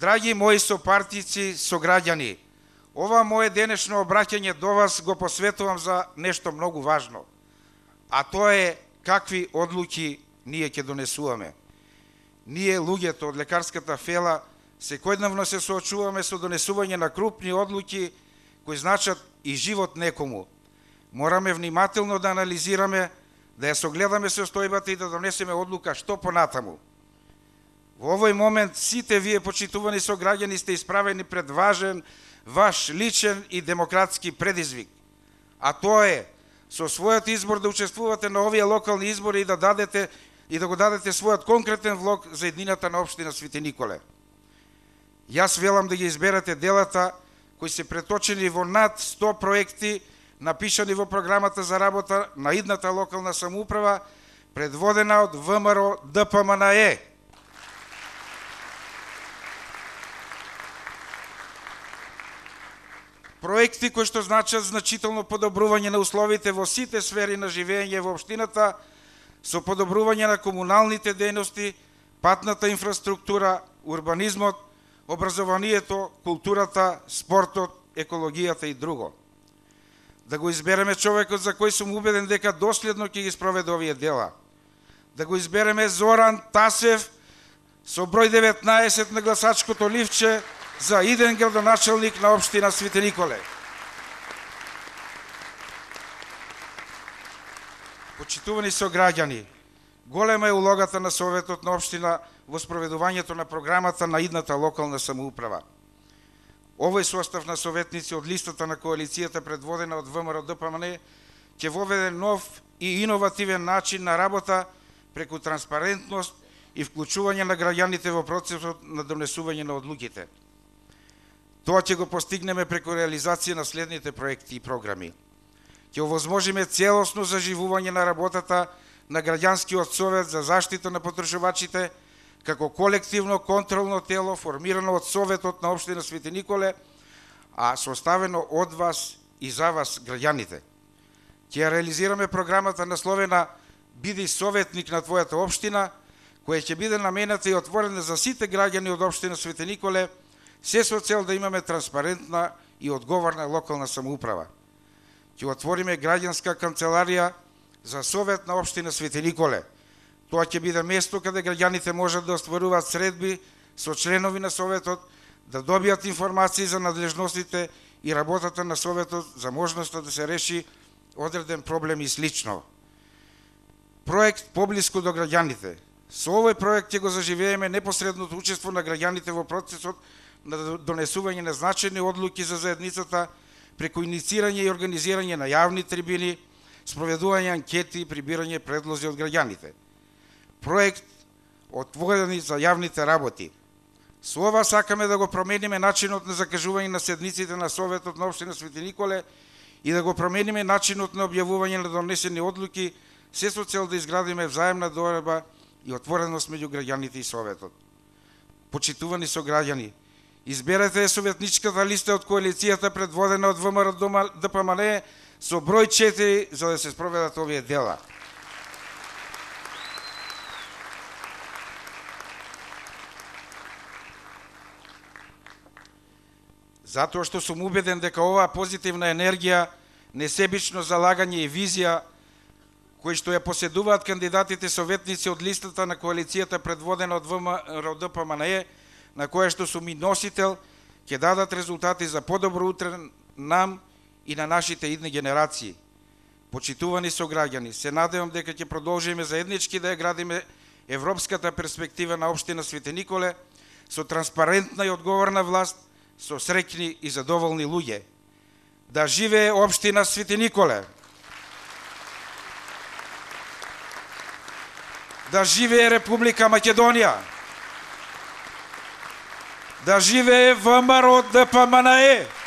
Драги мои сопартици, сограѓани, ова мое денешно обраќање до вас го посветувам за нешто многу важно, а тоа е какви одлуки ние ќе донесуваме. Ние, луѓето од лекарската фела, секојдневно се соочуваме со донесување на крупни одлуки кои значат и живот некому. Мораме внимателно да анализираме, да ја согледаме состојбата и да донесеме одлука што понатаму. Во овој момент сите вие, почитувани сограѓани, сте исправени пред важен, ваш личен и демократски предизвик. А тоа е со својот избор да учествувате на овие локални избори и да го дадете својот конкретен влог за еднината на општина Свети Николе. Јас велам да ги изберете делата кои се преточени во над 100 проекти напишани во програмата за работа на идната локална самоуправа, предводена од ВМРО ДПМНЕ. Проекти кои што значат значително подобрување на условите во сите сфери на живење во општината, со подобрување на комуналните дејности, патната инфраструктура, урбанизмот, образованието, културата, спортот, екологијата и друго. Да го избереме човекот за кој сум убеден дека доследно ќе ги спроведе овие дела. Да го избереме Зоран Тасев со број 19 на гласачкото ливче за иден градоначалник на општина Свети Николе. Почитувани сограѓани, голема е улогата на Советот на општина во спроведувањето на програмата на идната локална самоуправа. Овој состав на советници од листата на коалицијата предводена од ВМРО ДПМН ќе воведе нов и иновативен начин на работа преку транспарентност и вклучување на граѓаните во процесот на донесување на одлуките. Тоа ќе го постигнеме преку реализација на следните проекти и програми. Ќе овозможиме целосно заживување на работата на граѓанскиот совет за заштита на потрошувачите како колективно контролно тело формирано од Советот на општина Свети Николе, а составено од вас и за вас граѓаните. Ќе реализираме програмата насловена "Биди советник на твојата општина", која ќе биде намената и отворена за сите граѓани од општина Свети Николе, се со цел да имаме транспарентна и одговорна локална самоуправа. Ќе отвориме граѓанска канцеларија за Совет на општина Свети Николе. Тоа ќе биде место каде граѓаните можат да остваруваат средби со членови на Советот, да добијат информации за надлежностите и работата на Советот за можноста да се реши одреден проблем и слично. Проект поблиску до граѓаните. Со овој проект ќе го заживееме непосредното учество на граѓаните во процесот на донесување на значајни одлуки за заедницата преку иницирање и организирање на јавни трибини, спроведување анкети и прибирање предлози од граѓаните. Проект отворени за јавните работи. Со ова сакаме да го промениме начинот на закажување на седниците на Советот на општина Свети Николе и да го промениме начинот на објавување на донесени одлуки, се со цел да изградиме взаемна доверба и отвореност меѓу граѓаните и Советот. Почитувани сограѓани, изберете советничката листа од коалицијата предводена од ВМРО ДПМН со број 4 за да се спроведат овие дела. Затоа што сум убеден дека оваа позитивна енергија, несебично залагање и визија кои што ја поседуваат кандидатите советници од листата на коалицијата предводена од ВМРО ДПМН, на која што сум и носител, ќе дадат резултати за подобро утре нам и на нашите идни генерации. Почитувани сограѓани, се надевам дека ќе продолжиме заеднички да ја градиме европската перспектива на општина Свети Николе со транспарентна и одговорна власт, со среќни и задоволни луѓе. Да живее општина Свети Николе! Да живее Република Македонија! Да живее ВМРО ДПМНЕ!